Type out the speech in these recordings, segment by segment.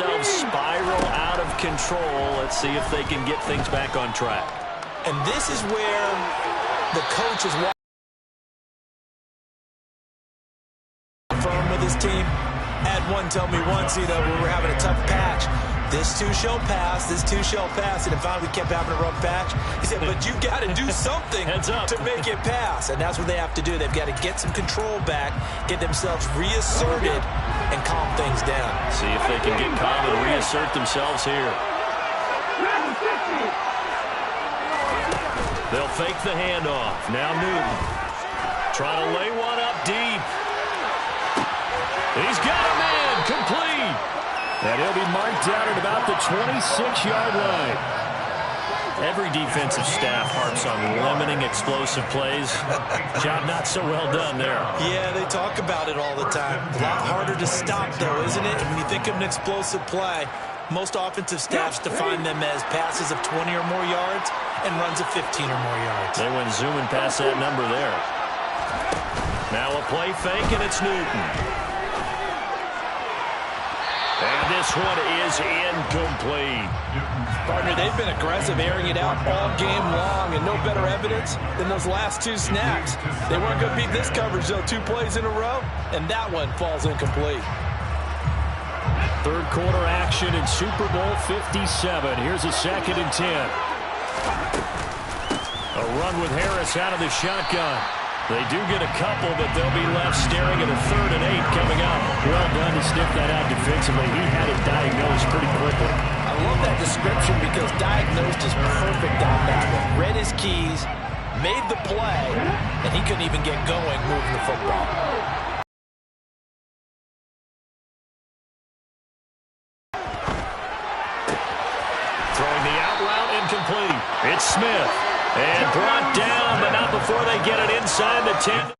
themselves spiral out of control. Let's see if they can get things back on track. And this is where the coach is firm with his team. Had one tell me once, we were having a tough patch. This too shall pass, this too shall pass. And finally we kept having a rough patch. He said, but you got to do something to make it pass. And that's what they have to do. They've got to get some control back, get themselves reasserted, and calm things down. See if they can get calm and reassert themselves here. They'll fake the handoff. Now Newton. Trying to lay one up deep. He's got a man. Complete. And he'll be marked down at about the 26-yard line. Every defensive staff harps on limiting explosive plays. Job not so well done there. Yeah, they talk about it all the time. A lot harder to stop, though, isn't it? When you think of an explosive play, most offensive staffs define them as passes of 20 or more yards and runs of 15 or more yards. They went zooming past that number there. Now a play fake, and it's Newton. And this one is incomplete. Partner, they've been aggressive, airing it out all game long, and no better evidence than those last two snaps. They weren't going to beat this coverage, though, 2 plays in a row, and that one falls incomplete. Third quarter action in Super Bowl 57. Here's a 2nd and 10. A run with Harris out of the shotgun. They do get a couple, but they'll be left staring at a 3rd and 8 coming up. Well done to sniff that out defensively. He had it diagnosed pretty quickly. I love that description because diagnosed is perfect on that one. Read his keys, made the play, and he couldn't even get going moving the football. Throwing the out route incomplete. It's Smith. And brought down, but not before they get it inside the 10.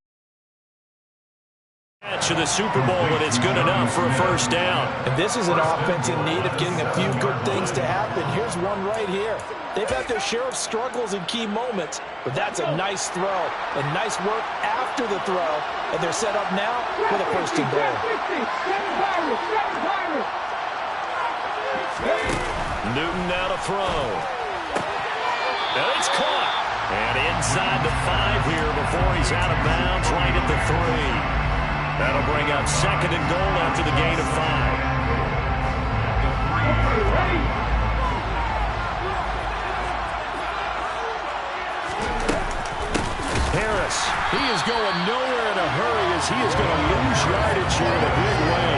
To the Super Bowl, and it's good enough for a 1st down. And this is an offense in need of getting a few good things to happen. Here's one right here. They've had their share of struggles in key moments, but that's a nice throw and nice work after the throw. And they're set up now with a 1st and goal. Newton now to throw. And it's caught. And inside the 5 here before he's out of bounds, right at the 3. That'll bring up 2nd and goal after the gain of 5. Harris, he is going nowhere in a hurry as he is going to lose yardage here in a big way.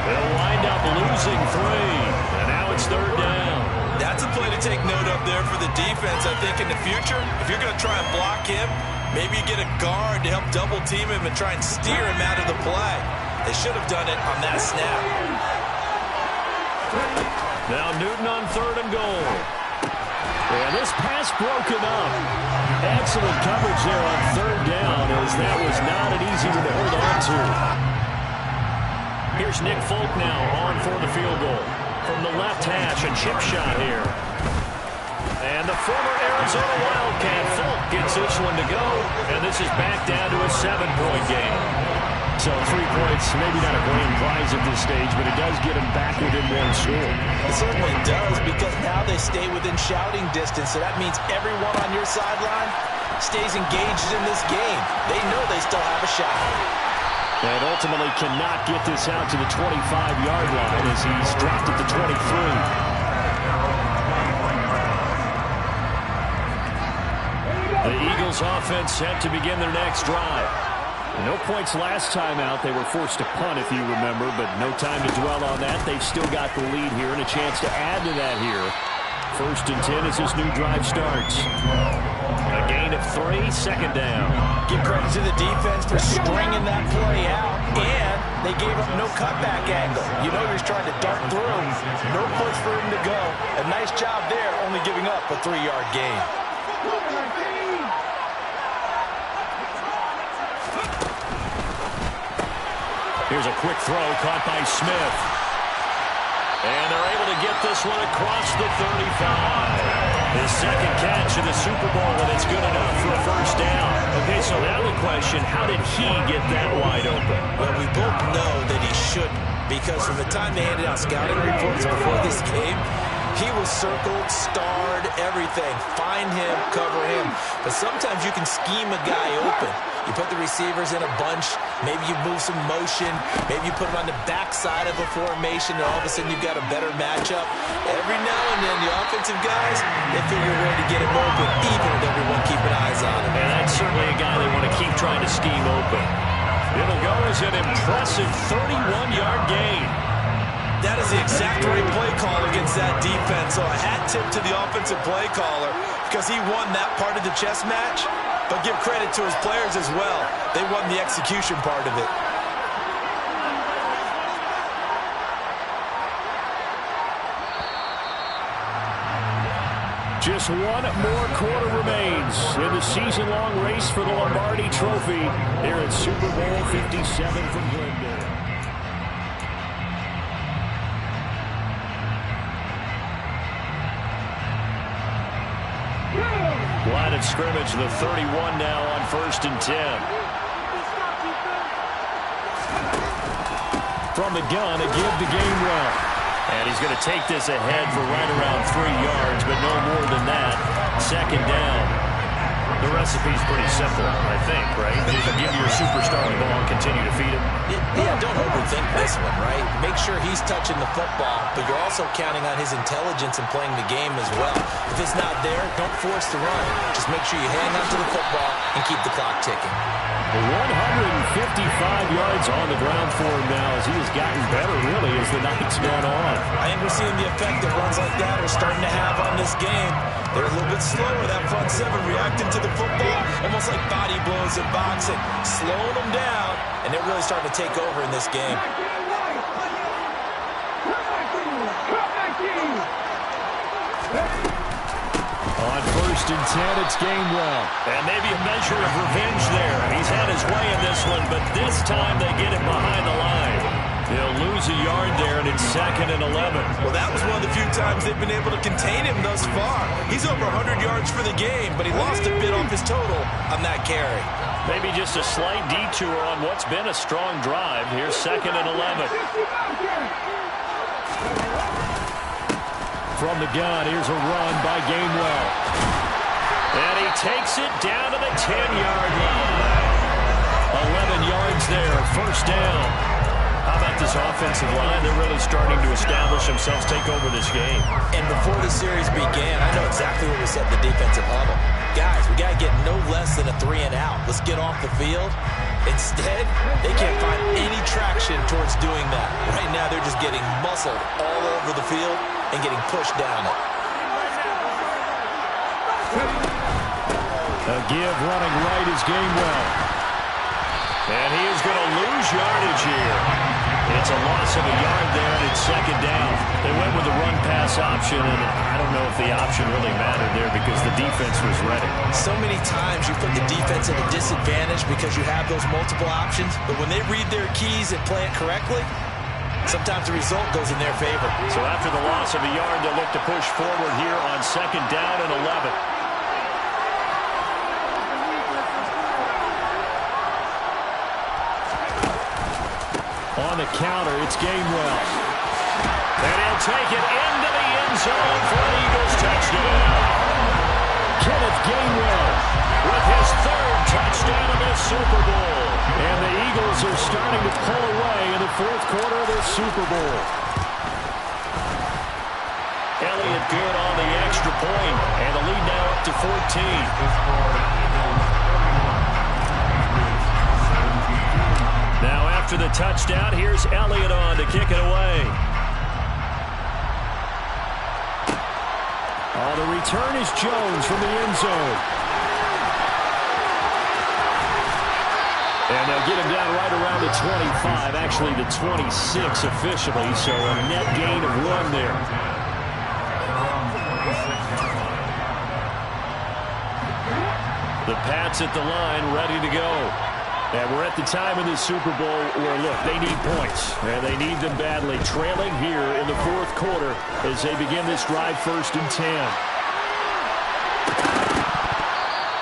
They'll wind up losing 3. And now it's 3rd down. That's a play to take note of there for the defense, I think, in the future. If you're going to try and block him, maybe you get a guard to help double-team him and try and steer him out of the play. They should have done it on that snap. Now Newton on 3rd and goal. And this pass broken up. Excellent coverage there on 3rd down, as that was not an easy one to hold on to. Here's Nick Folk now on for the field goal. From the left hash, a chip shot here. And the former Arizona Wildcat Folk gets this one to go. And this is back down to a 7-point game. So 3 points, maybe not a grand prize at this stage, but it does get them back within 1 score. It certainly does, because now they stay within shouting distance. So that means everyone on your sideline stays engaged in this game. They know they still have a shot. And ultimately cannot get this out to the 25-yard line as he's dropped at the 23. The Eagles offense set to begin their next drive. No points last time out. They were forced to punt, if you remember, but no time to dwell on that. They've still got the lead here and a chance to add to that here. 1st and 10 as this new drive starts. A gain of 3, 2nd down. Give credit to the defense for stringing that play out, and they gave up no cutback angle. You know he's trying to dart through. No place for him to go. A nice job there, only giving up a 3-yard gain. Here's a quick throw caught by Smith. And they're able to get this one across the 35. His 2nd catch in the Super Bowl, and it's good enough for a 1st down. Okay, so now the question, how did he get that wide open? Well, we both know that he shouldn't. because from the time they handed out scouting reports before this game, he was circled, starred, everything. Find him, cover him. But sometimes you can scheme a guy open. You put the receivers in a bunch. Maybe you move some motion. Maybe you put them on the backside of a formation, and all of a sudden you've got a better matchup. Every now and then, the offensive guys, they figure a way to get him open, even with everyone keeping eyes on him. And that's certainly a guy they want to keep trying to scheme open. It'll go as an impressive 31-yard gain. That is the exact right play call against that defense. So a hat tip to the offensive play caller because he won that part of the chess match. But give credit to his players as well. They won the execution part of it. Just one more quarter remains in the season-long race for the Lombardi Trophy here at Super Bowl 57 from Glendale. Line of scrimmage, the 31 now on 1st and 10. From the gun, a give to Gainwell. And he's going to take this ahead for right around 3 yards, but no more than that. 2nd down. The recipe's pretty simple, I think, right? You give your superstar the ball and continue to feed him. Yeah, don't overthink this one, right? Make sure he's touching the football, but you're also counting on his intelligence and playing the game as well. If it's not there, don't force the run. Just make sure you hang on to the football and keep the clock ticking. 155 yards on the ground for him now as he has gotten better, really, as the night's gone on. I think we're seeing the effect that runs like that are starting to have on this game. They're a little bit slower, that front seven, reacting to the football, almost like body blows in boxing, slowing them down, and they're really starting to take over in this game. On 1st and 10, it's Gainwell. And maybe a measure of revenge there. He's had his way in this one, but this time they get him behind the line. They'll lose a yard there, and it's 2nd and 11. Well, that was one of the few times they've been able to contain him thus far. He's over 100 yards for the game, but he lost a bit off his total on that carry. Maybe just a slight detour on what's been a strong drive. Here's 2nd and 11. From the gun, here's a run by Gainwell. And he takes it down to the 10-yard line. 11 yards there, 1st down. How about this offensive line? They're really starting to establish themselves, take over this game. And before the series began, I know exactly what we said in the defensive huddle. Guys, we got to get no less than a 3 and out. Let's get off the field. Instead, they can't find any traction towards doing that. Right now, they're just getting muscled all over the field and getting pushed down it. A give running right is Gainwell. And he is going to lose yardage here. It's a loss of a yard there, and it's 2nd down. They went with the run-pass option, and I don't know if the option really mattered there because the defense was ready. So many times you put the defense at a disadvantage because you have those multiple options, but when they read their keys and play it correctly, sometimes the result goes in their favor. So after the loss of a yard, they'll look to push forward here on 2nd down and 11. On the counter, it's Gainwell. And he'll take it into the end zone for an Eagles touchdown. Kenneth Gainwell with his 3rd touchdown of this Super Bowl. And the Eagles are starting to pull away in the 4th quarter of this Super Bowl. Elliott good on the extra point, and the lead now up to 14. Now after the touchdown, here's Elliott on to kick it away. The return is Jones from the end zone. And they'll get him down right around the 25, actually the 26 officially, so a net gain of 1 there. The Pats at the line, ready to go. And we're at the time in the Super Bowl where, look, they need points. And they need them badly. Trailing here in the 4th quarter as they begin this drive 1st and 10.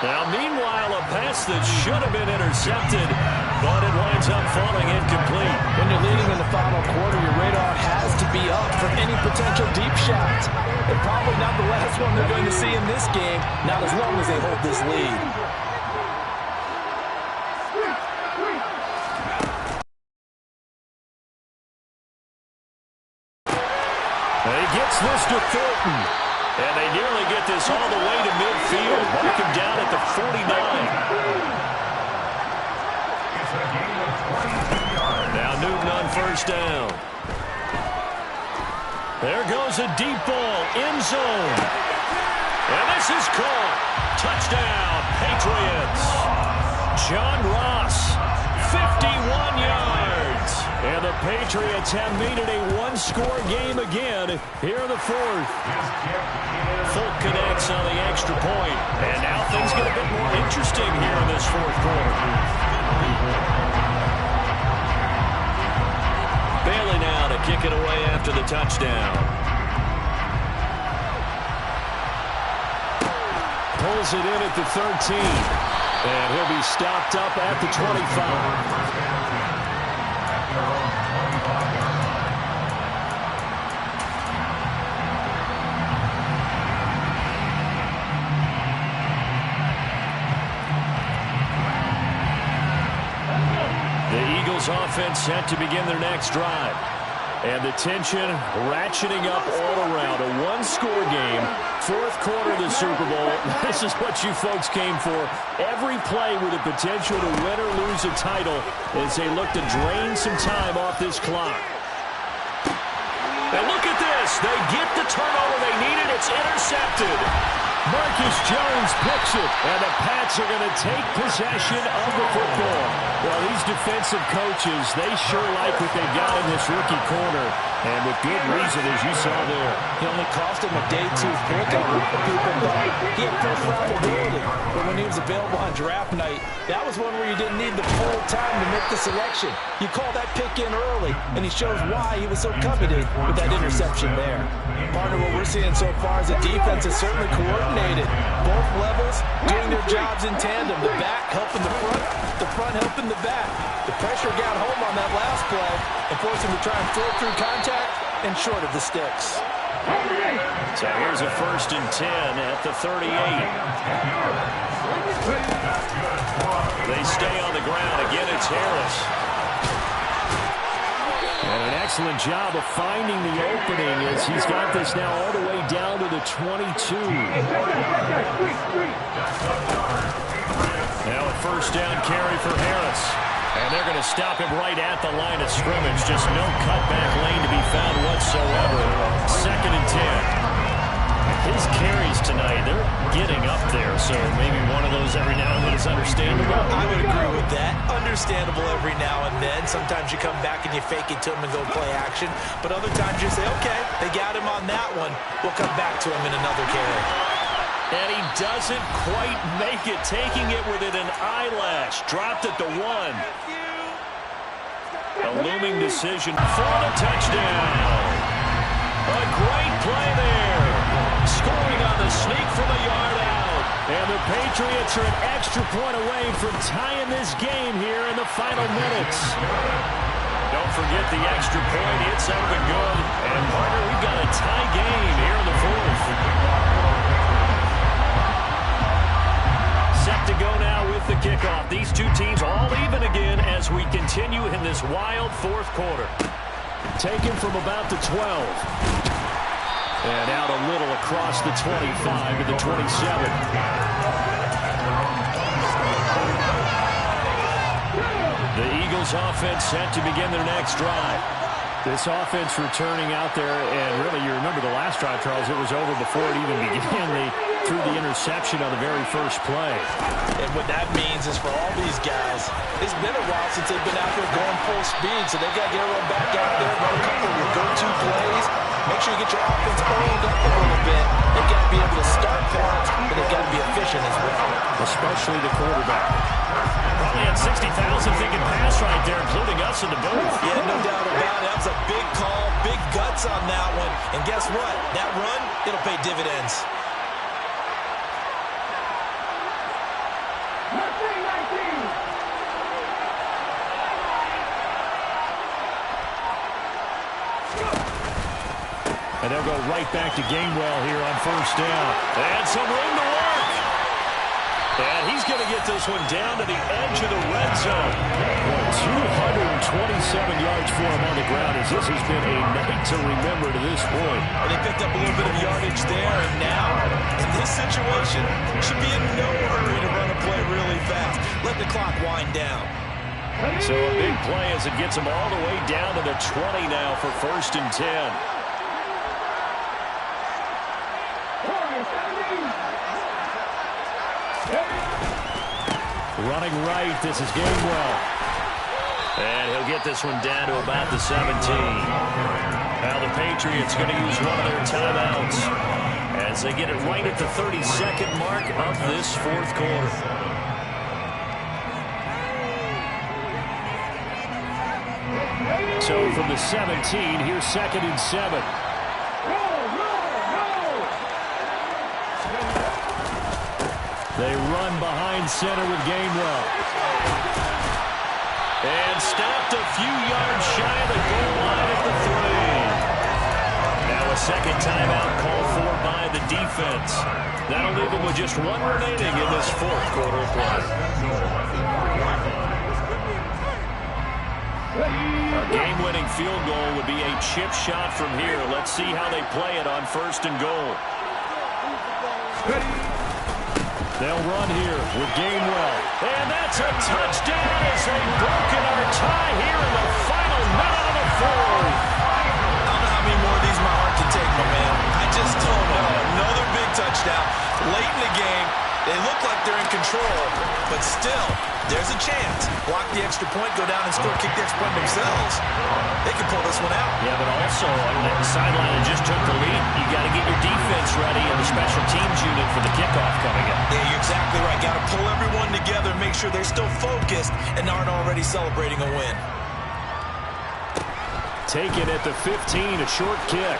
Now, meanwhile, a pass that should have been intercepted, but it winds up falling incomplete. When you're leading in the final quarter, your radar has to be up for any potential deep shots. And probably not the last one they're going to see in this game, not as long as they hold this lead. He gets this to Thornton. And they nearly get this all the way to midfield. Mark him down at the 49. Now Newton on first down. There goes a deep ball, end zone. And this is caught. Touchdown, Patriots. John Ross, 51 yards. And the Patriots have made it a one-score game again here in the fourth. Folk connects on the extra point. And now things get a bit more interesting here in this fourth quarter. Bailey now to kick it away after the touchdown. Pulls it in at the 13. And he'll be stopped up at the 25. Offense set to begin their next drive. And the tension ratcheting up all around. A one-score game, fourth quarter of the Super Bowl. This is what you folks came for. Every play with the potential to win or lose a title as they look to drain some time off this clock. And look at this. They get the turnover they needed. It's intercepted. Marcus Jones picks it, and the Pats are going to take possession of the football. Well, these defensive coaches, they sure like what they got in this rookie corner, and with good reason, as you saw there. He only cost him a day two pickup. People thought he had first-round ability, but when he was available on draft night, that was one where you didn't need the full time to make the selection. You call that pick in early, and he shows why he was so coveted with that interception there. Partner, what we're seeing so far is the defense is certainly coordinated. Both levels doing their jobs in tandem. The back helping the front helping the back. The pressure got home on that last play and forced him to try and throw through contact and short of the sticks. So here's a 1st and 10 at the 38. They stay on the ground. Again, it's Harris. And an excellent job of finding the opening as he's got this now all the way down to the 22. Now a 1st down carry for Harris. And they're going to stop him right at the line of scrimmage. Just no cutback lane to be found whatsoever. 2nd and 10. His carries tonight, they're getting up there, so maybe one of those every now and then is understandable. I would agree with that. Understandable every now and then. Sometimes you come back and you fake it to him and go play action. But other times you say, okay, they got him on that one. We'll come back to him in another carry. And he doesn't quite make it, taking it within an eyelash. Dropped at the 1. A looming decision for the touchdown. A great play there. Scoring on the sneak from a yard out. And the Patriots are an extra point away from tying this game here in the final minutes. Don't forget the extra point. It's up and good. And, partner, we've got a tie game here in the fourth. Set to go now with the kickoff. These two teams all even again as we continue in this wild fourth quarter. Taken from about the 12. And out a little across the 25 to the 27. The Eagles offense set to begin their next drive. This offense returning out there, and really you remember the last drive, Charles, it was over before it even began. They threw the interception on the very first play. And what that means is for all these guys, it's been a while since they've been out there going full speed, so they've got to get everyone back out there, run a couple of your go-to plays. Make sure you get your offense oiled up a little bit. They've got to be able to start fast, but they've got to be efficient as well. Especially the quarterback. Probably had 60,000 thinking pass right there, including us in the booth. Yeah, no doubt about it. That was a big call, big guts on that one. And guess what? That run, it'll pay dividends. they'll go right back to Gainwell here on first down. And some room to work. And he's going to get this one down to the edge of the red zone. 227 yards for him on the ground as this has been a night to remember to this point. And they picked up a little bit of yardage there, and now, in this situation, should be in no hurry to run a play really fast. Let the clock wind down. So a big play as it gets him all the way down to the 20 now for first and 10. Running right, this is Gainwell. And he'll get this one down to about the 17. Now the Patriots going to use one of their timeouts as they get it right at the 32nd mark of this fourth quarter. So from the 17, here's second and 7. They run behind center with Gainwell. And stopped a few yards shy of the goal line at the 3. Now a second timeout called for by the defense. That'll leave them with just one remaining in this fourth quarter of play. A game-winning field goal would be a chip shot from here. Let's see how they play it on first and goal. They'll run here with Gainwell. And that's a touchdown as they've broken our tie here in the final minute of the fourth. I don't know how many more of these my heart can take, my man. I just don't know. Another big touchdown late in the game. They look like they're in control, but still, there's a chance. Block the extra point, go down and score, kick the extra point themselves. They can pull this one out. Yeah, but also, on that sideline that just took the lead, you got to get your defense ready and the special teams unit for the kickoff coming up. Yeah, you're exactly right. Got to pull everyone together, make sure they're still focused and aren't already celebrating a win. Taken at the 15, a short kick.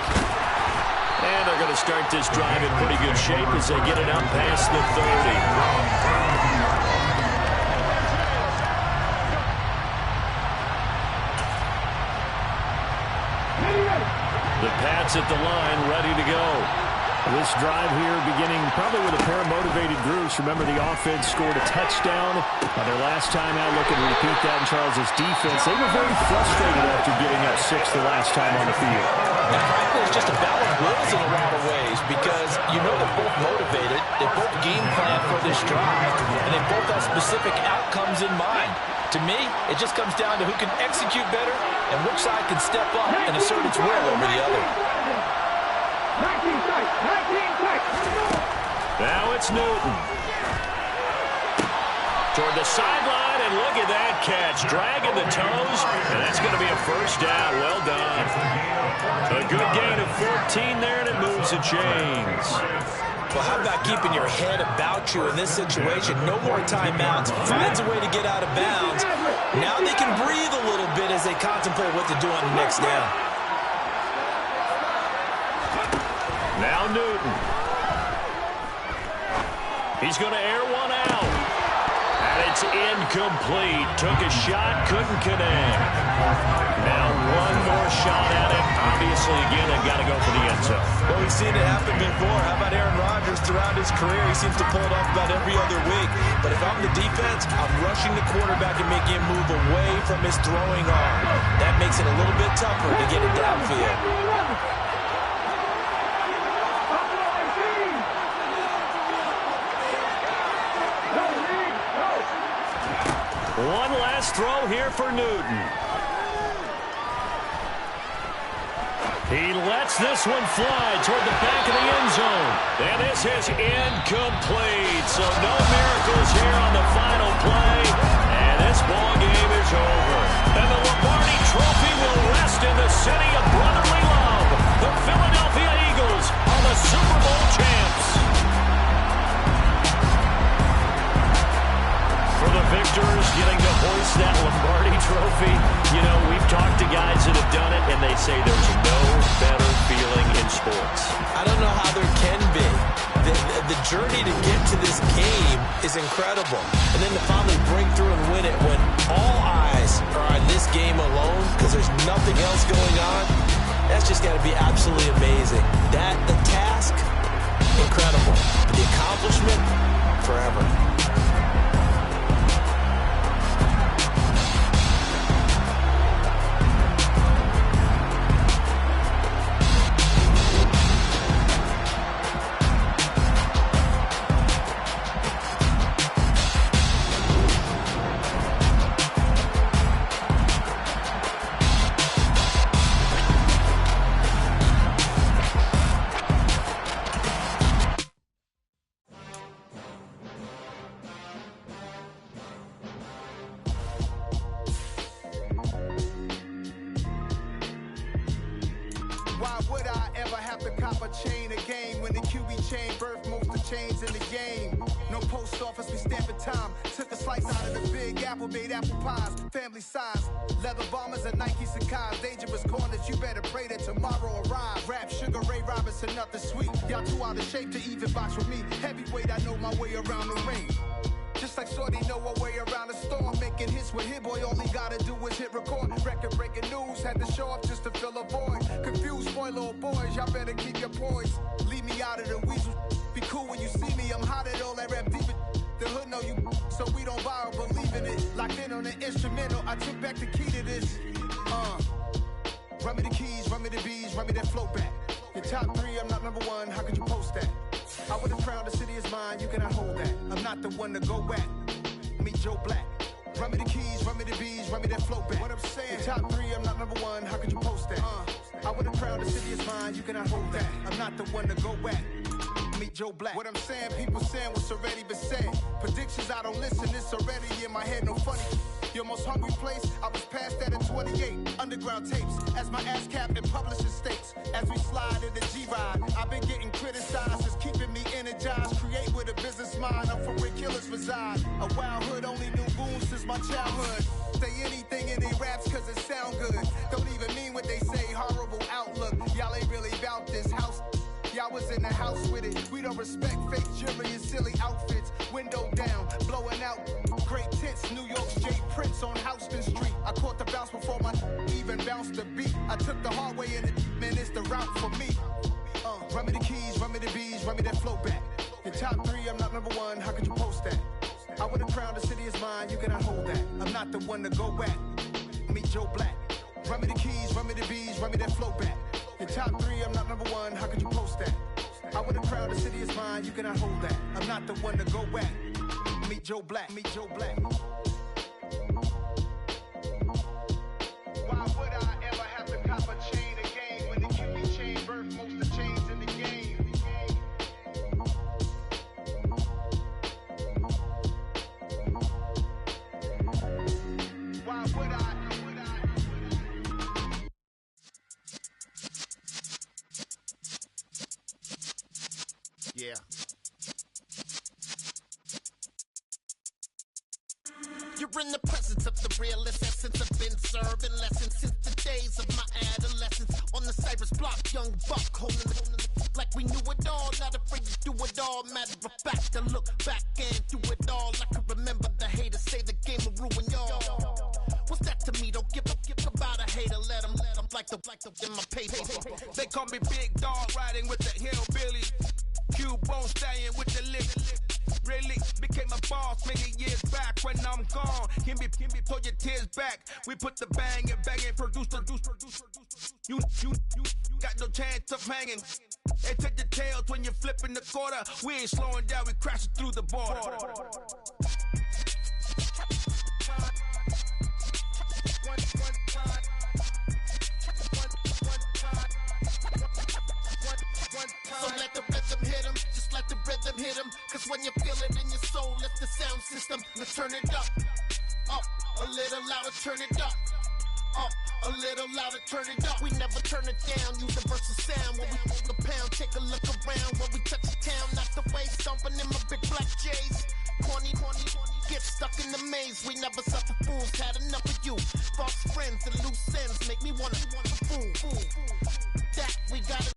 And they're going to start this drive in pretty good shape as they get it out past the 30. The Pats at the line, ready to go. This drive here beginning probably with a pair of motivated groups. Remember, the offense scored a touchdown on their last time out. Looking to repeat that in Charles' defense. They were very frustrated after giving up 6 the last time on the field. And frankly, it's just a battle of wills in a lot of ways because you know they're both motivated, they both game plan for this drive, and they both have specific outcomes in mind. To me, it just comes down to who can execute better and which side can step up and assert its will over the other. Now it's Newton. Toward the sideline, and look at that catch. Dragging the toes, and that's going to be a first down. Well done. A good gain of 14 there, and it moves the chains. Well, how about keeping your head about you in this situation? No more timeouts. Finds a way to get out of bounds. Now they can breathe a little bit as they contemplate what to do on the next down. Now Newton. He's going to air one out. And it's incomplete. Took a shot, couldn't connect. Now one more shot at it. Obviously, again, they've got to go for the end zone. Well, we've seen it happen before. How about Aaron Rodgers throughout his career? He seems to pull it off about every other week. But if I'm the defense, I'm rushing the quarterback and making him move away from his throwing arm. That makes it a little bit tougher to get it downfield. One last throw here for Newton. He lets this one fly toward the back of the end zone. And this is incomplete. So no miracles here on the final play. And this ball game is over. And the Lombardi Trophy will rest in the city of brotherly love. The Philadelphia Eagles are the Super Bowl champs. For the victors, getting to hoist that Lombardi Trophy, you know, we've talked to guys that have done it, and they say there's no better feeling in sports. I don't know how there can be. The journey to get to this game is incredible. And then to finally break through and win it when all eyes are on this game alone because there's nothing else going on, That's just got to be absolutely amazing. The task, incredible. The accomplishment, forever. Why would I ever have to cop a chain again when the QB chain birthed most of chains in the game? No post office, we stamping time. Took a slice out of the big apple, made apple pies, family size. Leather bombers and Nike Sacai's, dangerous corners, you better pray that tomorrow arrive. Rap, Sugar Ray Robinson, nothing sweet. Y'all too out of shape to even box with me. Heavyweight, I know my way around the ring. Just like Shorty know a way around the storm. Making hits with Hit Boy, all he gotta do is hit record. Record-breaking news, had to show up just to fill a void. Confused boy, little boys, y'all better keep your poise. Leave me out of the weasel. Be cool when you see me, I'm hot at all that rap deep. The hood know you, so we don't borrow, believe in it. Locked in on the instrumental, I took back the key to this. Run me the keys, run me the bees, run me that flow back. Your top three, I'm not number one, how could you post that? I would've crowned the city is mine, you cannot hold that. I'm not the one to go at. Meet Joe Black. Run me the keys, run me the bees, run me that flow back. What I'm saying, your top three, I'm not number one, how could you post that? I would've crowned the city is mine, you cannot hold that. I'm not the one to go at. Meet Joe Black. What I'm saying, people saying what's already been said. Predictions, I don't listen, it's already in my head, no funny. Your most hungry place, I was past that at 28. Underground tapes, as my ass capped in publishing states. As we slide in the G-Ride, I've been getting criticized, it's keeping me energized. Create with a business mind, I'm from where killers reside. A wild hood, only knew goons since my childhood. Say anything in their raps cause it sound good. Don't even mean what they say, horrible outlook. Y'all ain't really about this house. Y'all was in the house with it. We don't respect fake jewelry and silly outfits. Window down, blowing out. Great tits, New York's J. Prince on Houston Street. I caught the bounce before my even bounced the beat. I took the hard way in it, man, it's the route for me. Run me the keys, run me the bees, run me that flow back. Your top three, I'm not number one, how could you post that? I would've crowned the city is mine, you cannot hold that. I'm not the one to go at. Meet Joe Black. Run me the keys, run me the bees, run me that flow back. Your top three, I'm not number one, how could you post that? I would've crowned the city is mine, you cannot hold that. I'm not the one to go at. Meet Joe Black, meet Joe Black. Why would I ever have to cop a chain again when the QB chain birthed most of chains in the game? Why would I? Yeah. You're in the presence of the realest essence. I've been serving lessons since the days of my adolescence. On the Cyrus block, young buck holding the like we knew it all. Not afraid to do it all. Matter of fact, to look back and do it all. I can remember the haters say the game will ruin y'all. What's that to me? Don't give about a hater. Let them like the in my paper. They call me Big Dog, riding with the hillbilly. Q-Bone staying with the lick. Really became a boss many years back. When I'm gone, can be pull your tears back. We put the bang and produce. You got no chance of hanging. They take the tails when you're flipping the quarter. We ain't slowing down, we crashing through the border. So let the rhythm hit 'em, just let the rhythm hit 'em. Cause when you feel it in your soul, lift the sound system. Let's turn it up, a little louder, turn it up, a little louder, turn it up. We never turn it down, universal sound. When we pull the pound, take a look around. When we touch the town, not the way, stomping in my big black J's. Corny, get stuck in the maze. We never suffer fools, had enough of you. False friends and loose ends make me wanna fool. That we gotta